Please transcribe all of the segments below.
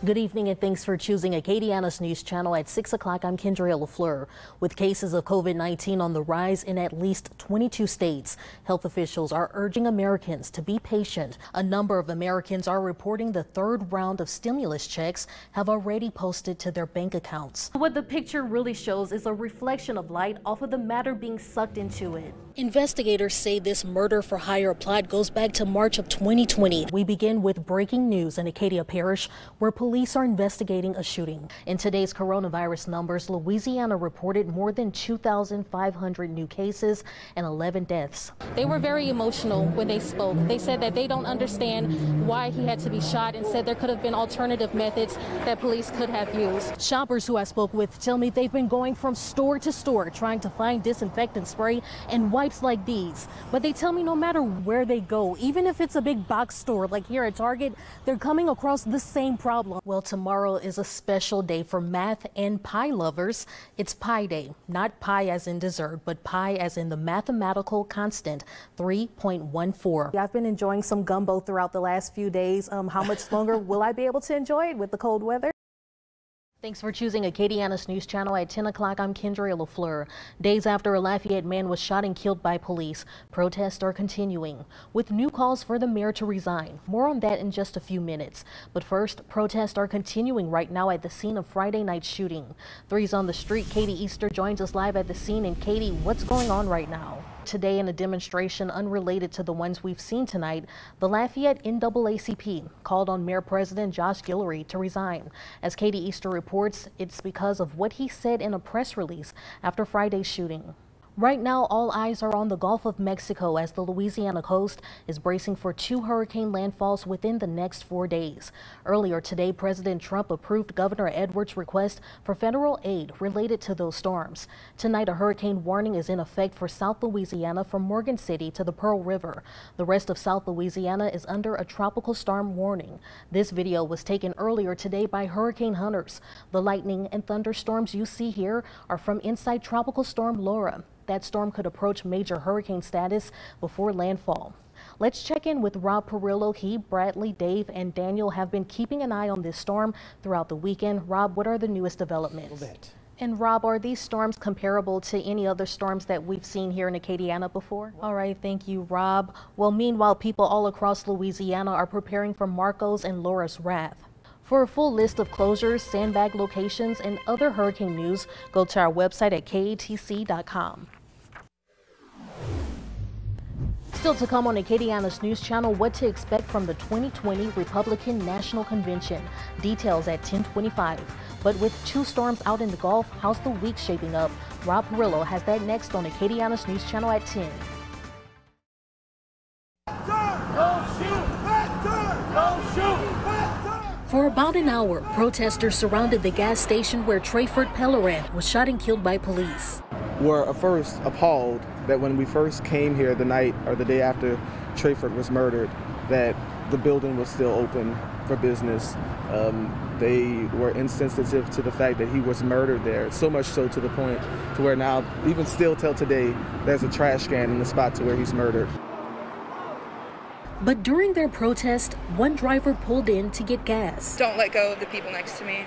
Good evening and thanks for choosing Acadiana's News Channel at 6 o'clock. I'm Kendria LaFleur. With cases of COVID-19 on the rise in at least 22 states, health officials are urging Americans to be patient. A number of Americans are reporting the third round of stimulus checks have already posted to their bank accounts. What the picture really shows is a reflection of light off of the matter being sucked into it. Investigators say this murder for hire plot goes back to March of 2020. We begin with breaking news in Acadia Parish, where police are investigating a shooting. In today's coronavirus numbers, Louisiana reported more than 2,500 new cases and 11 deaths. They were very emotional when they spoke. They said that they don't understand why he had to be shot and said there could have been alternative methods that police could have used. Shoppers who I spoke with tell me they've been going from store to store trying to find disinfectant spray and wipes like these. But they tell me no matter where they go, even if it's a big box store like here at Target, they're coming across the same problem. Well, tomorrow is a special day for math and pie lovers. It's Pi Day, not pie as in dessert, but pi as in the mathematical constant, 3.14. I've been enjoying some gumbo throughout the last few days. How much longer will I be able to enjoy it with the cold weather? Thanks for choosing Acadiana's News Channel at 10 o'clock. I'm Kendria LaFleur. Days after a Lafayette man was shot and killed by police, protests are continuing, with new calls for the mayor to resign. More on that in just a few minutes. But first, protests are continuing right now at the scene of Friday night's shooting. 3's on the street. Katie Easter joins us live at the scene. And Katie, what's going on right now? Today, in a demonstration unrelated to the ones we've seen tonight, the Lafayette NAACP called on Mayor President Josh Guillory to resign. As Katie Easter reports, it's because of what he said in a press release after Friday's shooting. Right now, all eyes are on the Gulf of Mexico as the Louisiana coast is bracing for 2 hurricane landfalls within the next 4 days. Earlier today, President Trump approved Governor Edwards' request for federal aid related to those storms. Tonight, a hurricane warning is in effect for South Louisiana from Morgan City to the Pearl River. The rest of South Louisiana is under a tropical storm warning. This video was taken earlier today by hurricane hunters. The lightning and thunderstorms you see here are from inside Tropical Storm Laura. That storm could approach major hurricane status before landfall. Let's check in with Rob Perillo. He, Bradley, Dave, and Daniel have been keeping an eye on this storm throughout the weekend. Rob, what are the newest developments? And Rob, are these storms comparable to any other storms that we've seen here in Acadiana before? All right, thank you, Rob. Well, meanwhile, people all across Louisiana are preparing for Marco's and Laura's wrath. For a full list of closures, sandbag locations, and other hurricane news, go to our website at katc.com. Still to come on Acadiana's News Channel, what to expect from the 2020 Republican National Convention. Details at 10:25. But with 2 storms out in the Gulf, how's the week shaping up? Rob Perillo has that next on Acadiana's News Channel at 10. For about an hour, protesters surrounded the gas station where Trayford Pellerin was shot and killed by police. We're first appalled that when we first came here the night or the day after Trayford was murdered, that the building was still open for business. They were insensitive to the fact that he was murdered there, so much so to the point to where now, even still till today, there's a trash can in the spot to where he's murdered. But during their protest, one driver pulled in to get gas. Don't let go of the people next to me.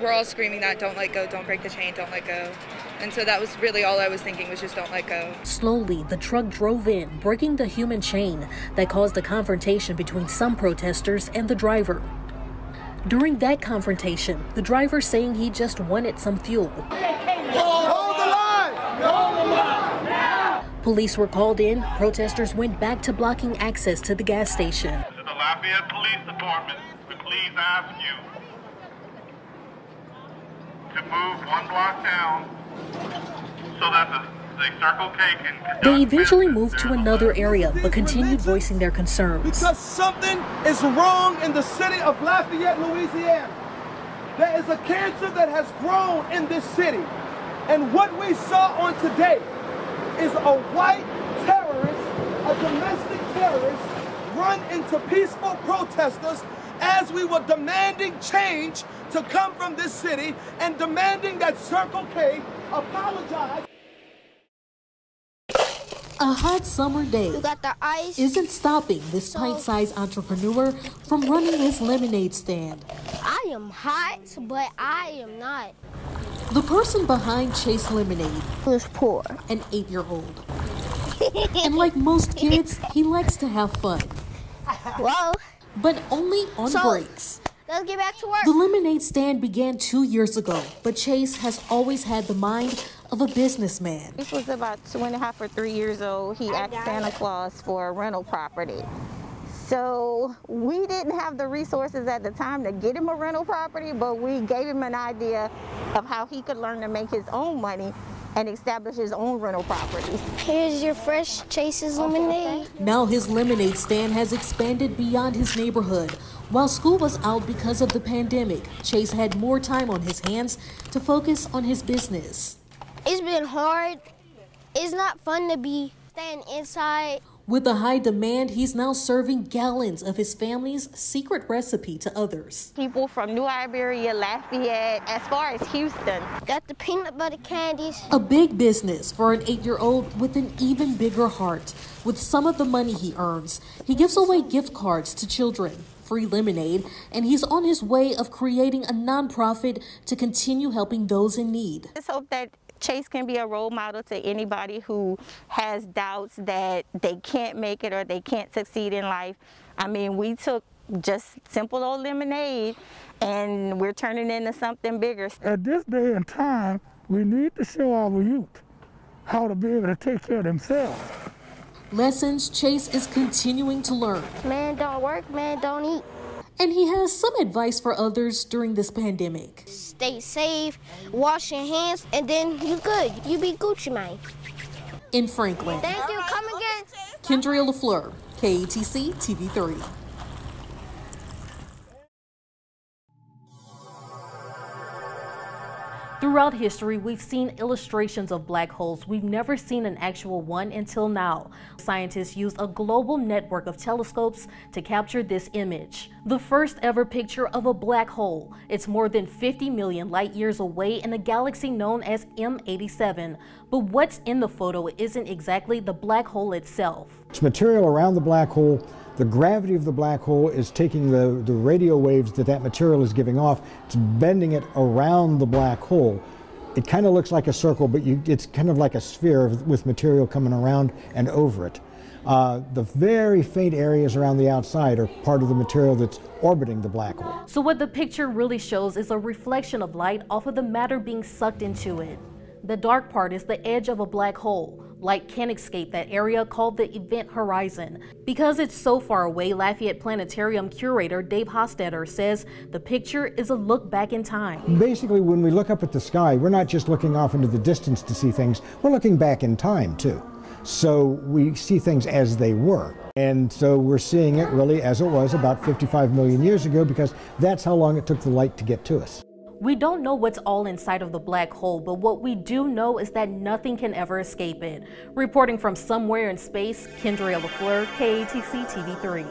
We're all screaming that, don't let go, don't break the chain, don't let go. And so that was really all I was thinking, was just don't let go. Slowly, the truck drove in, breaking the human chain that caused a confrontation between some protesters and the driver. During that confrontation, the driver saying he just wanted some fuel. Hold the line! Hold the line! Now! Police were called in. Protesters went back to blocking access to the gas station. This is the Lafayette Police Department. We please ask you to move 1 block down so that the Circle K can conduct They eventually business. moved to another area, but continued voicing their concerns. Because something is wrong in the city of Lafayette, Louisiana. There is a cancer that has grown in this city. And what we saw on today is a white terrorist, a domestic terrorist, run into peaceful protesters as we were demanding change to come from this city and demanding that Circle K apologize. A hot summer day You got the ice. isn't stopping this pint-sized entrepreneur from running his lemonade stand. I am hot, but I am not. The person behind Chase Lemonade, Who's poor? an 8-year-old. And like most kids, he likes to have fun, Whoa. but only on breaks. Let's get back to work. The lemonade stand began 2 years ago, but Chase has always had the mind of a businessman. This was about 2.5 or 3 years old. He asked Santa Claus for a rental property. So we didn't have the resources at the time to get him a rental property, but we gave him an idea of how he could learn to make his own money and establish his own rental properties. Here's your fresh Chase's lemonade. Now his lemonade stand has expanded beyond his neighborhood. While school was out because of the pandemic, Chase had more time on his hands to focus on his business. It's been hard. It's not fun to be staying inside. With the high demand, he's now serving gallons of his family's secret recipe to others. People from New Iberia, Lafayette, as far as Houston. Got the peanut butter candies. A big business for an 8-year-old with an even bigger heart. With some of the money he earns, he gives away gift cards to children, free lemonade, and he's on his way of creating a nonprofit to continue helping those in need. Let's hope that Chase can be a role model to anybody who has doubts that they can't make it or they can't succeed in life. I mean, we took just simple old lemonade and we're turning into something bigger. At this day and time, we need to show our youth how to be able to take care of themselves. Lessons Chase is continuing to learn. Man don't work, man don't eat. And he has some advice for others during this pandemic. Stay safe, wash your hands, and then you good. You be Gucci, man. In Franklin, Thank you. Come again. Kendria LaFleur, KATC TV3. Throughout history, we've seen illustrations of black holes. We've never seen an actual one until now. Scientists used a global network of telescopes to capture this image. The first ever picture of a black hole. It's more than 50 million light years away in a galaxy known as M87. But what's in the photo isn't exactly the black hole itself. It's material around the black hole. The gravity of the black hole is taking the radio waves that material is giving off, it's bending it around the black hole. It kind of looks like a circle, but it's kind of like a sphere with material coming around and over it. The very faint areas around the outside are part of the material that's orbiting the black hole. So what the picture really shows is a reflection of light off of the matter being sucked into it. The dark part is the edge of a black hole. Light can't escape that area called the event horizon. Because it's so far away, Lafayette Planetarium curator Dave Hostetter says the picture is a look back in time. Basically, when we look up at the sky, we're not just looking off into the distance to see things, we're looking back in time too. So we see things as they were. And so we're seeing it really as it was about 55 million years ago, because that's how long it took the light to get to us. We don't know what's all inside of the black hole, but what we do know is that nothing can ever escape it. Reporting from somewhere in space, Kendria LaFleur, KATC TV3.